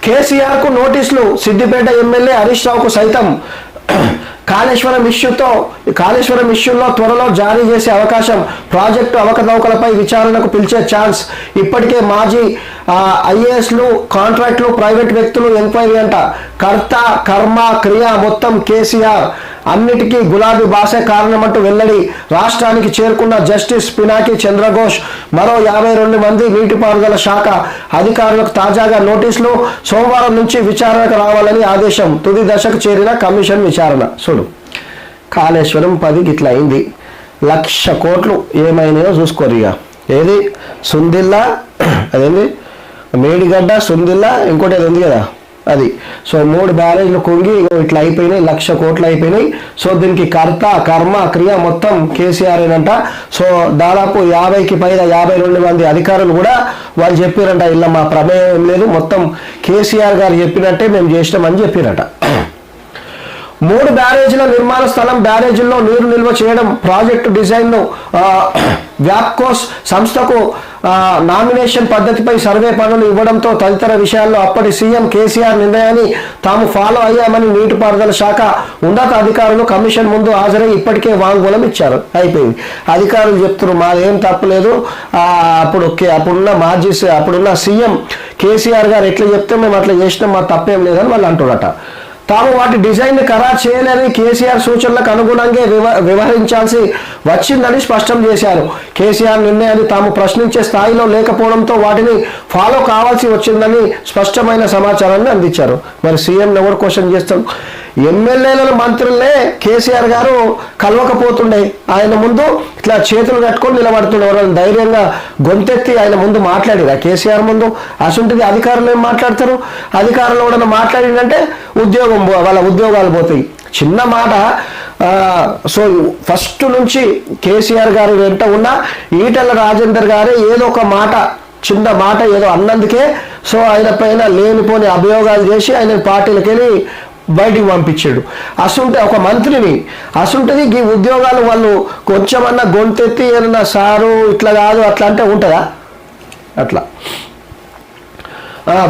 కేసీఆర్ కు నోటీసులు, సిద్దిపేట ఎమ్మెల్యే హరీష్ రావుకు సైతం కాళేశ్వరం ఇష్యూలో త్వరలో జారీ చేసే అవకాశం, ప్రాజెక్టు అవకతవకలపై విచారణకు పిలిచే ఛాన్స్. ఇప్పటికే మాజీ ఐఏఎస్లు, కాంట్రాక్టులు, ప్రైవేట్ వ్యక్తులు ఎంక్వైరీ అంట. కర్త కర్మ క్రియ మొత్తం కేసీఆర్, అన్నిటికీ గులాబీ భాషే కారణమంటూ వెల్లడి. రాష్ట్రానికి చేరుకున్న జస్టిస్ పినాకి చంద్రఘోష్ మరో 52 మంది నీటిపారుదల శాఖ అధికారులకు తాజాగా నోటీసులు. సోమవారం నుంచి విచారణకు రావాలని ఆదేశం. తుది దశకు చేరిన కమిషన్ విచారణ. చూడు, కాళేశ్వరం 10 గిట్ల అయింది. 1,00,000 కోట్లు ఏమైనాయో చూసుకోరు. ఇక ఏది సుందిల్లా, అదేంది మేడిగడ్డ, సుందిల్లా, ఇంకోటి అది ఉంది కదా అది. సో 3 బ్యారేజ్లు కుంగి ఇట్లా అయిపోయినాయి, 1,00,000 కోట్లు అయిపోయినాయి. సో దీనికి కర్త కర్మ క్రియ మొత్తం కేసీఆర్ ఏనంట. సో దాదాపు 50కి పైగా 52 మంది అధికారులు కూడా వాళ్ళు చెప్పారంట, ఇలా మా ప్రమేయం ఏం లేదు, మొత్తం కేసీఆర్ గారు చెప్పినట్టే మేము చేసినామని చెప్పారట. 3 బ్యారేజీల నిర్మాణ స్థలం, బ్యారేజీల్లో నీరు నిల్వ చేయడం, ప్రాజెక్టు డిజైన్ను వ్యాప్కోస్ సంస్థకు నామినేషన్ పద్ధతిపై సర్వే పనులు ఇవ్వడంతో తదితర విషయాల్లో అప్పటి సీఎం కేసీఆర్ నిర్ణయాన్ని తాము ఫాలో అయ్యామని నీటిపారుదల శాఖ ఉన్నత అధికారులు కమిషన్ ముందు హాజరై ఇప్పటికే వాంగ్మూలం ఇచ్చారు. అయిపోయింది. అధికారులు చెప్తున్నారు మాదేం తప్పలేదు, అప్పుడున్న సీఎం కేసీఆర్ గారు ఎట్లా చెప్తే మేము అట్లా చేసినాం, మా తప్పేం లేదని వాళ్ళు అంటున్నట. తాము వాటి డిజైన్ ఖరారు చేయలేదని, కేసీఆర్ సూచనలకు అనుగుణంగా వ్యవహరించాల్సి వచ్చిందని స్పష్టం చేశారు. కేసీఆర్ నిర్ణయాన్ని తాము ప్రశ్నించే స్థాయిలో లేకపోవడంతో వాటిని ఫాలో కావాల్సి వచ్చిందని స్పష్టమైన సమాచారాన్ని అందించారు. మరి సీఎం ఎవరు క్వశ్చన్ చేస్తాం? ఎమ్మెల్యేలను, మంత్రులనే కేసీఆర్ గారు కలవకపోతుండే. ఆయన ముందు ఇట్లా చేతులు కట్టుకొని నిలబడుతుండే. ఎవరైనా ధైర్యంగా గొంతెత్తి ఆయన ముందు మాట్లాడిరా కేసీఆర్ ముందు? అసంటిది అధికారులు ఏం మాట్లాడతారు? అధికారులు ఎవరైనా మాట్లాడిందంటే వాళ్ళ ఉద్యోగాలు పోతాయి. చిన్న మాట. సో ఫస్ట్ నుంచి కేసీఆర్ గారు వెంట ఉన్న ఈటెల రాజేందర్ గారే ఏదో ఒక మాట, చిన్న మాట ఏదో అన్నందుకే సో ఆయన పైన లేనిపోని అభియోగాలు చేసి ఆయన పార్టీలకు వెళ్ళి బయటికి పంపించాడు. అసంటే ఒక మంత్రిని అసంటది ఈ ఉద్యోగాలు వాళ్ళు కొంచెమన్నా గొంతెత్తి ఏదన్నా సారు ఇట్లా కాదు అట్లా అంటే ఉంటుందా? అట్లా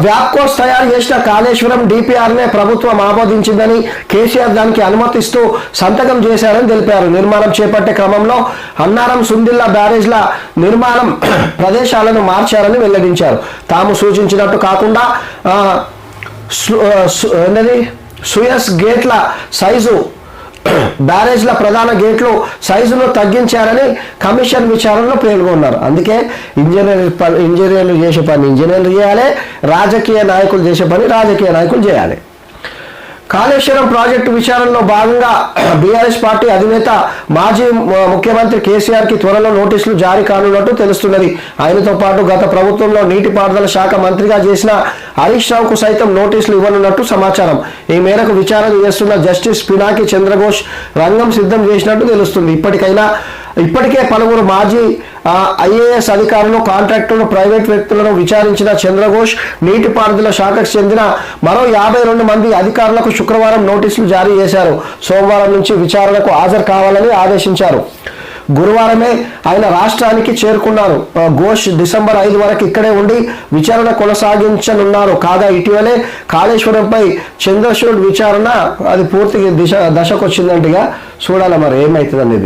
వ్యాప్కోస్ తయారు చేసిన కాళేశ్వరం డిపిఆర్నే ప్రభుత్వం ఆమోదించిందని, కేసీఆర్ దానికి అనుమతిస్తూ సంతకం చేశారని తెలిపారు. నిర్మాణం చేపట్టే క్రమంలో అన్నారం, సుందిల్లా బ్యారేజ్ల నిర్మాణం ప్రదేశాలను మార్చారని వెల్లడించారు. తాము సూచించినట్టు కాకుండా సుయస్ గేట్ల సైజు, బ్యారేజ్ల ప్రధాన గేట్లు సైజును తగ్గించారని కమిషన్ విచారణలో పేర్కొన్నారు. అందుకే ఇంజనీర్లు చేసే పని ఇంజనీర్లు చేయాలి, రాజకీయ నాయకులు చేసే పని రాజకీయ నాయకులు చేయాలి. కాళేశ్వరం ప్రాజెక్టు విచారణలో భాగంగా బీఆర్ఎస్ పార్టీ అధినేత మాజీ ముఖ్యమంత్రి కేసీఆర్ కి త్వరలో నోటీసులు జారీ కానున్నట్టు తెలుస్తున్నది. ఆయనతో పాటు గత ప్రభుత్వంలో నీటిపారుదల శాఖ మంత్రిగా చేసిన హరీష్ రావుకు సైతం నోటీసులు ఇవ్వనున్నట్టు సమాచారం. ఈ మేరకు విచారణ చేస్తున్న జస్టిస్ పినాకి చంద్రఘోష్ రంగం సిద్ధం చేసినట్టు తెలుస్తుంది. ఇప్పటికే పలువురు మాజీ ఐఏఎస్ అధికారులు, కాంట్రాక్టులు, ప్రైవేట్ వ్యక్తులను విచారించిన చంద్రఘోష్ నీటిపారుదల శాఖకు చెందిన మరో 52 మంది అధికారులకు శుక్రవారం నోటీసులు జారీ చేశారు. సోమవారం నుంచి విచారణకు హాజరు కావాలని ఆదేశించారు. గురువారమే ఆయన రాష్ట్రానికి చేరుకున్నారు. ఘోష్ డిసెంబర్ 5 వరకు ఇక్కడే ఉండి విచారణ కొనసాగించనున్నారు. కాగా ఇటీవలే కాళేశ్వరంపై చంద్రచూడ్ విచారణ అది పూర్తిగా దశకు వచ్చిందంటగా చూడాలి మరి ఏమవుతుంది అనేది.